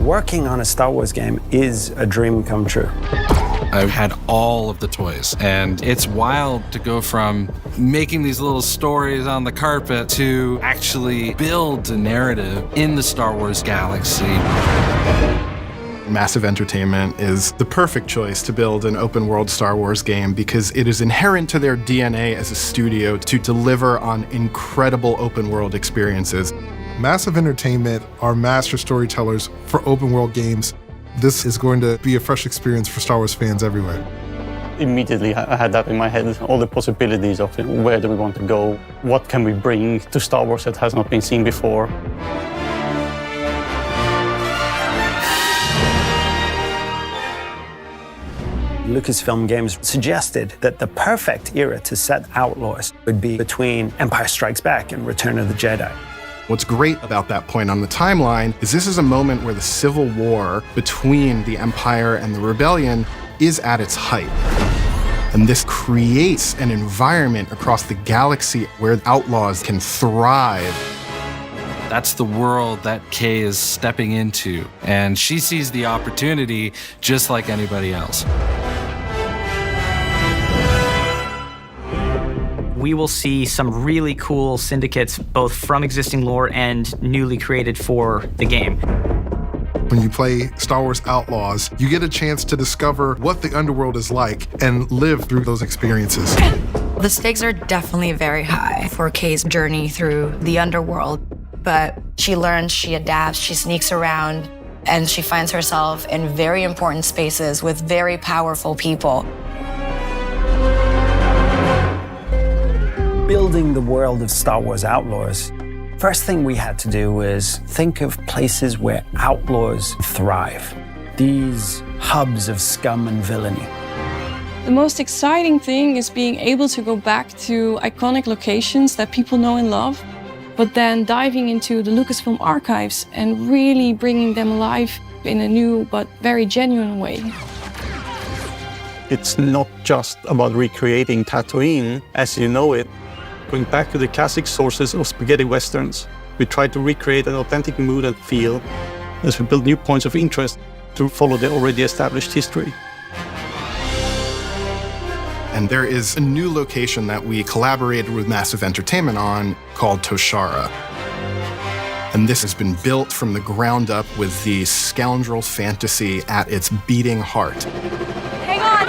working on a Star Wars game is a dream come true. I had all of the toys, and it's wild to go from making these little stories on the carpet to actually build a narrative in the Star Wars galaxy. Massive Entertainment is the perfect choice to build an open-world Star Wars game because it is inherent to their DNA as a studio to deliver on incredible open-world experiences. Massive Entertainment are master storytellers for open-world games. This is going to be a fresh experience for Star Wars fans everywhere. Immediately, I had that in my head, all the possibilities of where do we want to go, what can we bring to Star Wars that has not been seen before. Lucasfilm Games suggested that the perfect era to set Outlaws would be between Empire Strikes Back and Return of the Jedi. What's great about that point on the timeline is this is a moment where the civil war between the Empire and the Rebellion is at its height. And this creates an environment across the galaxy where Outlaws can thrive. That's the world that Kay is stepping into, and she sees the opportunity just like anybody else. We will see some really cool syndicates, both from existing lore and newly created for the game. When you play Star Wars Outlaws, you get a chance to discover what the underworld is like and live through those experiences. The stakes are definitely very high for Kay's journey through the underworld, but she learns, she adapts, she sneaks around, and she finds herself in very important spaces with very powerful people. Building the world of Star Wars Outlaws, first thing we had to do was think of places where outlaws thrive. These hubs of scum and villainy. The most exciting thing is being able to go back to iconic locations that people know and love, but then diving into the Lucasfilm archives and really bringing them alive in a new but very genuine way. It's not just about recreating Tatooine as you know it. Going back to the classic sources of spaghetti westerns, we try to recreate an authentic mood and feel as we build new points of interest to follow the already established history. And there is a new location that we collaborated with Massive Entertainment on called Toshara. And this has been built from the ground up with the scoundrel fantasy at its beating heart. Hang on!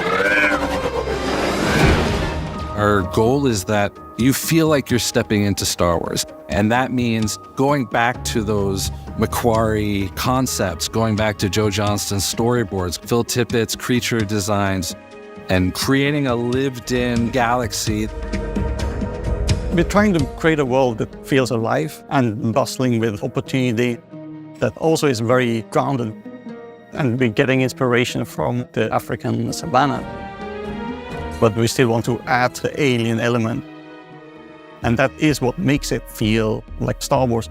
Our goal is that you feel like you're stepping into Star Wars. And that means going back to those Macquarie concepts, going back to Joe Johnston's storyboards, Phil Tippett's creature designs, and creating a lived-in galaxy. We're trying to create a world that feels alive and bustling with opportunity, that also is very grounded. And we're getting inspiration from the African savannah. But we still want to add the alien element. And that is what makes it feel like Star Wars.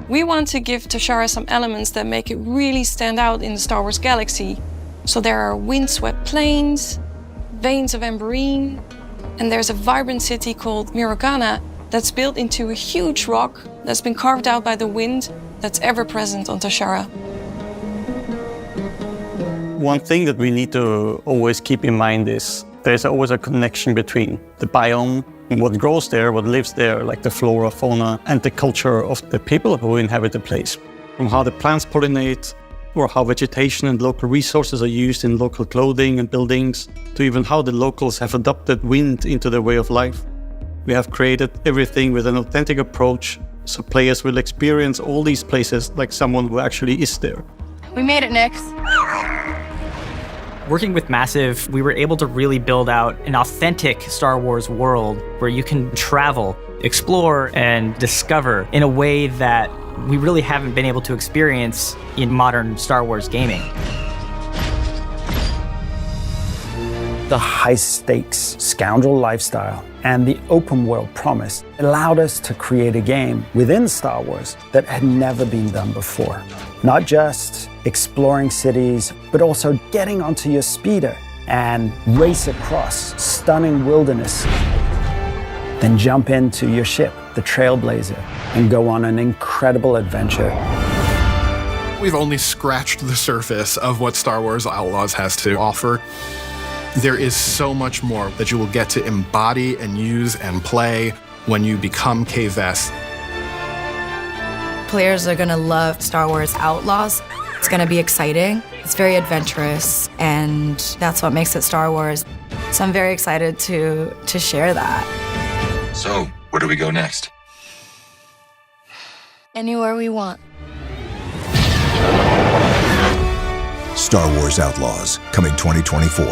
We want to give Toshara some elements that make it really stand out in the Star Wars galaxy. So there are windswept plains, veins of amberine, and there's a vibrant city called Mirogana that's built into a huge rock that's been carved out by the wind that's ever present on Toshara. One thing that we need to always keep in mind is there's always a connection between the biome and what grows there, what lives there, like the flora, fauna, and the culture of the people who inhabit the place. From how the plants pollinate, or how vegetation and local resources are used in local clothing and buildings, to even how the locals have adopted wind into their way of life. We have created everything with an authentic approach, so players will experience all these places like someone who actually is there. We made it, Nix. Working with Massive, we were able to really build out an authentic Star Wars world where you can travel, explore, and discover in a way that we really haven't been able to experience in modern Star Wars gaming. The high-stakes scoundrel lifestyle and the open-world promise allowed us to create a game within Star Wars that had never been done before. Not just exploring cities, but also getting onto your speeder and race across stunning wilderness. Then jump into your ship, the Trailblazer, and go on an incredible adventure. We've only scratched the surface of what Star Wars Outlaws has to offer. There is so much more that you will get to embody and use and play when you become K-Vest. Players are gonna love Star Wars Outlaws. It's gonna be exciting. It's very adventurous, and that's what makes it Star Wars. So I'm very excited to share that. So, where do we go next? Anywhere we want. Star Wars Outlaws, coming 2024.